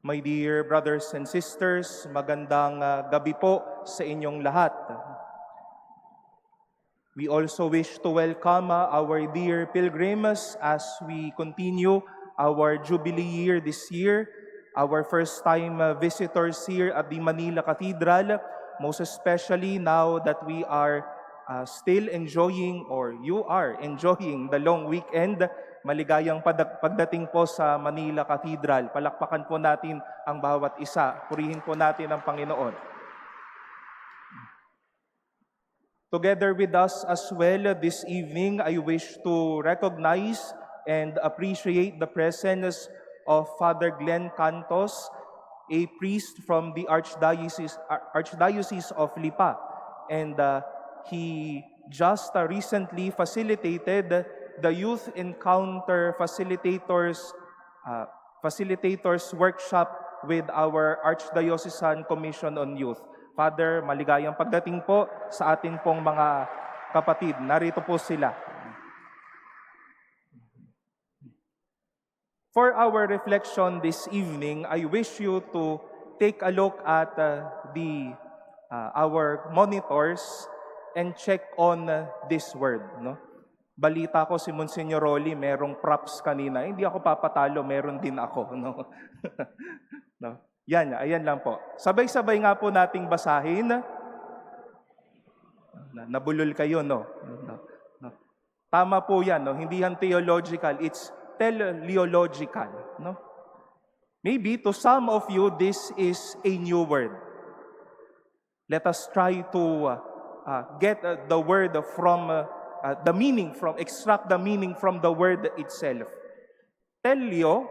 My dear brothers and sisters, magandang gabi po sa inyong lahat. We also wish to welcome our dear pilgrims as we continue our Jubilee year this year, our first time visitors here at the Manila Cathedral, most especially now that we are still enjoying or you are enjoying the long weekend. Maligayang pagdating po sa Manila Cathedral. Palakpakan po natin ang bawat isa. Purihin po natin ang Panginoon. Together with us as well this evening, I wish to recognize and appreciate the presence of Father Glenn Cantos, a priest from the Archdiocese of Lipa. And he just recently facilitated the Youth Encounter Facilitators Workshop with our Archdiocesan Commission on Youth. Father, maligayang pagdating po sa atin pong mga kapatid. Narito po sila. For our reflection this evening, I wish you to take a look at our monitors and check on this word. No? Balita ko si Monsignor Rolly, merong props kanina. Hindi ako papatalo, meron din ako. No? No? Yan, ayan lang po. Sabay-sabay nga po nating basahin. Nabulol kayo, no? No? Tama po yan, no? Hindi yan theological, it's teleological. No? Maybe to some of you, this is a new word. Let us try to get the word from extract the meaning from the word itself. Telio,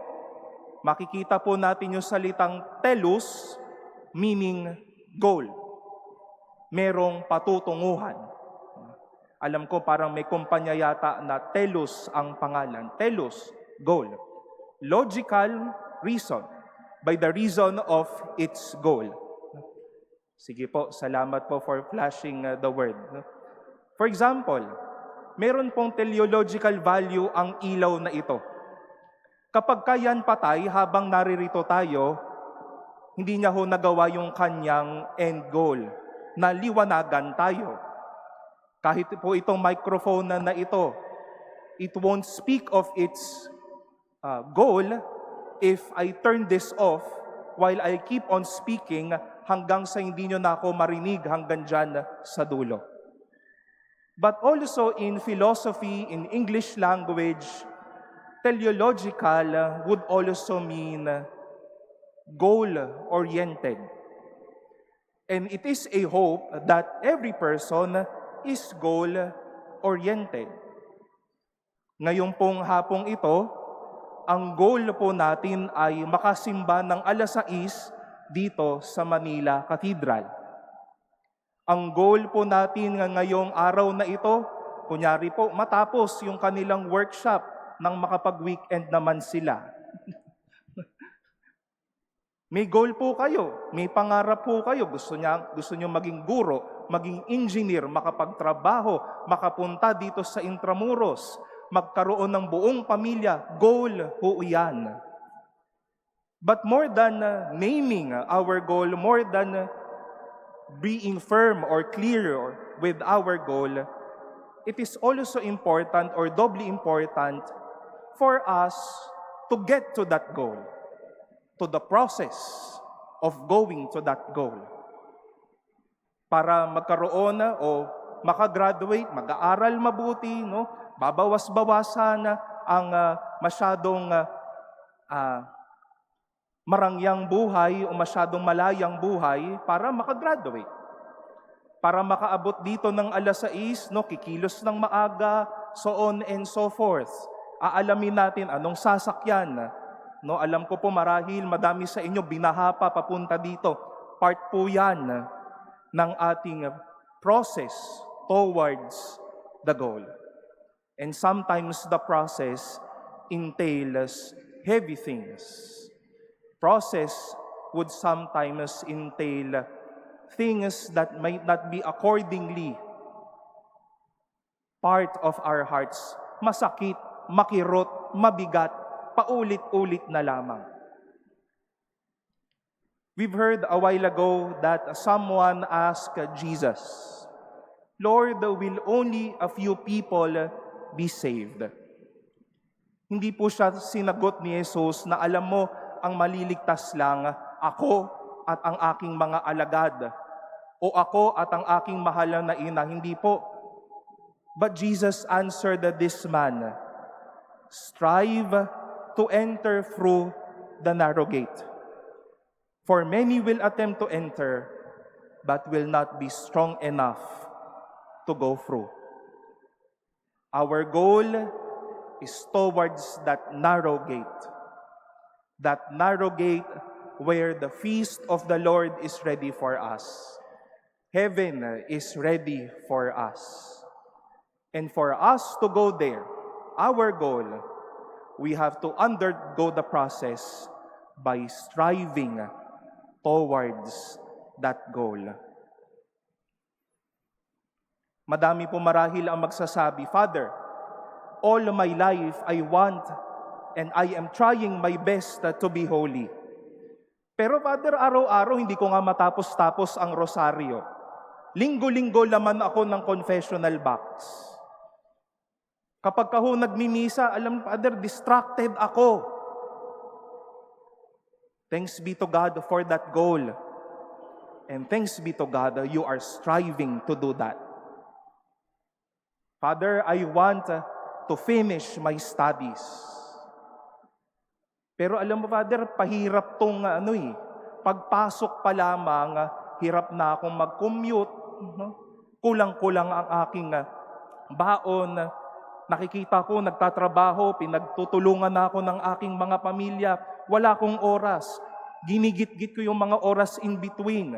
makikita po natin yung salitang telus, meaning goal. Merong patutunguhan. Alam ko parang may kumpanya yata na telus ang pangalan. Telus, goal. Logical reason, by the reason of its goal. Sige po, salamat po for flashing the word. For example, meron pong teleological value ang ilaw na ito. Kapag kayan patay habang naririto tayo, hindi niya ho nagawa yung kanyang end goal, na liwanagan tayo. Kahit po itong microphone na ito, it won't speak of its goal if I turn this off while I keep on speaking hanggang sa hindi nyo na ako marinig hanggang dyan sa dulo. But also in philosophy, in English language, teleological would also mean goal-oriented. And it is a hope that every person is goal-oriented. Ngayong pong hapong ito, ang goal po natin ay makasimba ng alas 6 dito sa Manila Cathedral. Ang goal po natin ngayong araw na ito, kunyari po, matapos yung kanilang workshop nang makapag-weekend naman sila. May goal po kayo, may pangarap po kayo, gusto nyo maging guro, maging engineer, makapagtrabaho, makapunta dito sa Intramuros, magkaroon ng buong pamilya, goal po yan. But more than naming our goal, more than being firm or clear with our goal, it is also important or doubly important for us to get to that goal, to the process of going to that goal. Para magkaroon o makagraduate, mag-aaral mabuti, no? Babawas-bawasan ang masyadong marangyang buhay o masyadong malayang buhay para makagraduate. Para makaabot dito ng alas 6, no, kikilos ng maaga, so on and so forth. Aalamin natin anong sasakyan. No, alam ko po marahil madami sa inyo binaha pa papunta dito. Part po yan ng ating process towards the goal. And sometimes the process entails heavy things. Process would sometimes entail things that might not be accordingly part of our hearts. Masakit, makirot, mabigat, paulit-ulit na lamang. We've heard a while ago that someone asked Jesus, Lord, will only a few people be saved? Hindi po siya sinagot ni Jesus na alam mo, ang maliligtas lang ako at ang aking mga alagad o ako at ang aking mahal na ina. Hindi po. But Jesus answered this man, strive to enter through the narrow gate. For many will attempt to enter, but will not be strong enough to go through. Our goal is towards that narrow gate. That narrow gate where the feast of the Lord is ready for us. Heaven is ready for us. And for us to go there, our goal, we have to undergo the process by striving towards that goal. Madami po marahil ang magsasabi, Father, all my life I want and I am trying my best to be holy. Pero Father, araw-araw hindi ko nga matapos-tapos ang rosaryo. Linggo-linggo laman ako ng confessional box. Kapag ho nagmimisa, alam Father, distracted ako. Thanks be to God for that goal. And thanks be to God you are striving to do that. Father, I want to finish my studies. Pero alam mo, Father, pahirap tong pagpasok pa lamang, hirap na akong mag-commute. No? Kulang-kulang ang aking baon. Nakikita ko, nagtatrabaho, pinagtutulungan na ako ng aking mga pamilya. Wala akong oras. Ginigit-git ko yung mga oras in between.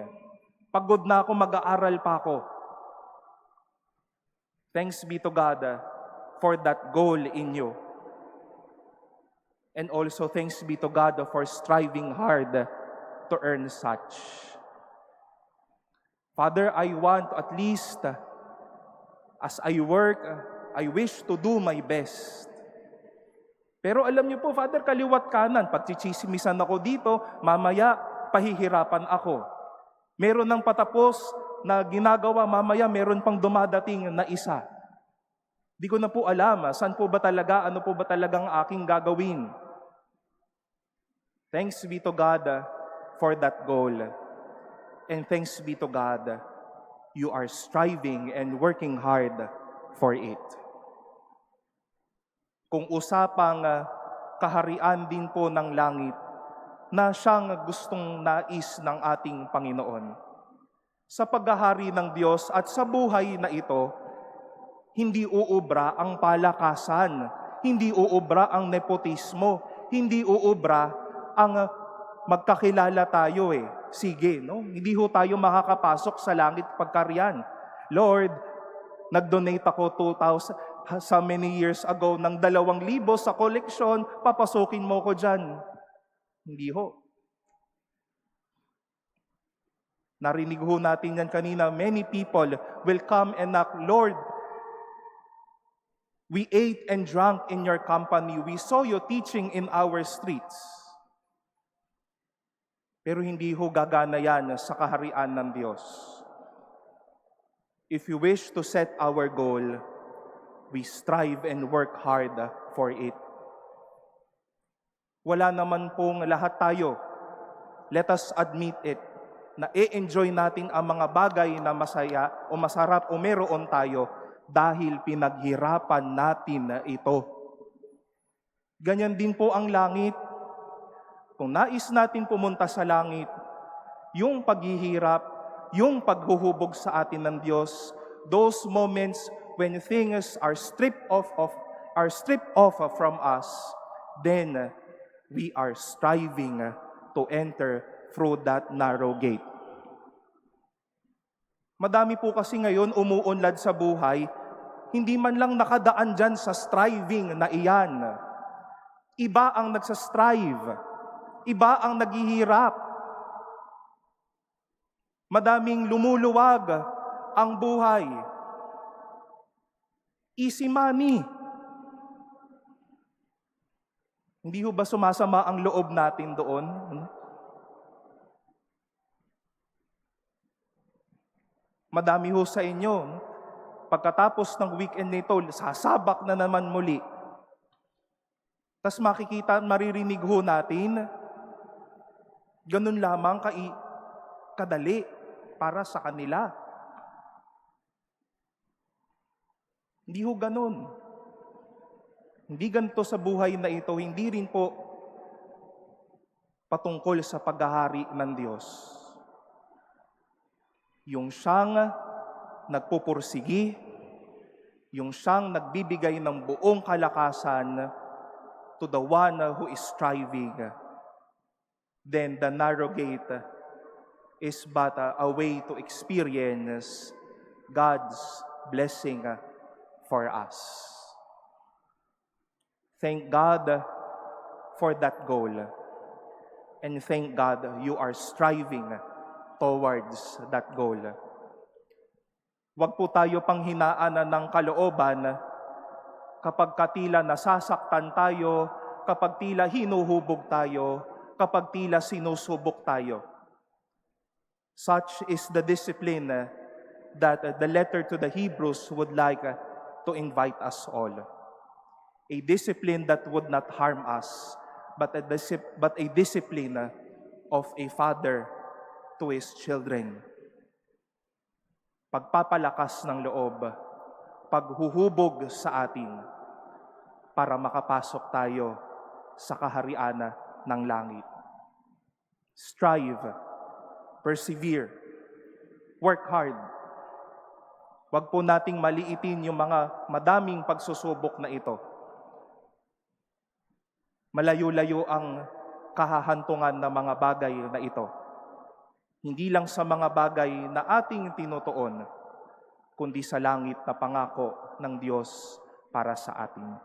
Pagod na ako, mag-aaral pa ako. Thanks be to God for that goal in you. And also thanks be to God for striving hard to earn such. Father, I want at least, as I work, I wish to do my best. Pero alam niyo po, Father, kaliwat kanan, pag chichismisan ako dito, mamaya pahihirapan ako. Meron ng patapos na ginagawa, mamaya meron pang dumadating na isa. Di ko na po alam, saan po ba talaga, ano po ba talagang aking gagawin. Thanks be to God for that goal. And thanks be to God, you are striving and working hard for it. Kung usapang kaharian din po ng langit na siyang gustong nais ng ating Panginoon. Sa paghahari ng Diyos at sa buhay na ito, hindi uubra ang palakasan, hindi uubra ang nepotismo, hindi uubra ang magkakilala tayo Sige, no? Hindi ho tayo makakapasok sa langit pagkariyan. Lord, nag-donate ako 2,000 sa many years ago ng 2,000 sa koleksyon, papasukin mo ko dyan. Hindi ho. Narinig ho natin yan kanina, many people will come and knock, Lord, we ate and drank in your company. We saw you teaching in our streets. Pero hindi ho gagana yan sa kaharian ng Diyos. If we wish to set our goal, we strive and work hard for it. Wala naman pong lahat tayo, let us admit it, na i-enjoy natin ang mga bagay na masaya o masarap o meron tayo dahil pinaghirapan natin ito. Ganyan din po ang langit. Kung nais natin pumunta sa langit, yung paghihirap, yung paghuhubog sa atin ng Diyos, those moments when things are stripped off from us, then we are striving to enter through that narrow gate. Madami po kasi ngayon umuunlad sa buhay, hindi man lang nakadaan dyan sa striving na iyan. Iba ang nagsastrive. Iba ang naghihirap. Madaming lumuluwag ang buhay. Easy money. Hindi ho ba sumasama ang loob natin doon? Madami ho sa inyo, no? Pagkatapos ng weekend nito, sasabak na naman muli. Tas makikita, maririnig ho natin, ganun lamang kadali para sa kanila. Hindi ho ganun. Hindi ganito sa buhay na ito, hindi rin po patungkol sa paghahari ng Diyos. Yung siyang nagpupursigi, yung siyang nagbibigay ng buong kalakasan to the one who is striving, then the narrow gate is but a way to experience God's blessing for us. Thank God for that goal. And thank God you are striving towards that goal. Huwag po tayo panghinaan ng kalooban kapag tila nasasaktan tayo, kapag tila hinuhubog tayo, kapag tila sinusubok tayo. Such is the discipline that the letter to the Hebrews would like to invite us all. A discipline that would not harm us, but a discipline of a father to his children. Pagpapalakas ng loob, paghuhubog sa atin para makapasok tayo sa kaharian ng langit. Strive, persevere, work hard. Huwag po nating maliitin yung mga madaming pagsusubok na ito. Malayo-layo ang kahahantungan ng mga bagay na ito. Hindi lang sa mga bagay na ating tinutuon, kundi sa langit na pangako ng Diyos para sa atin.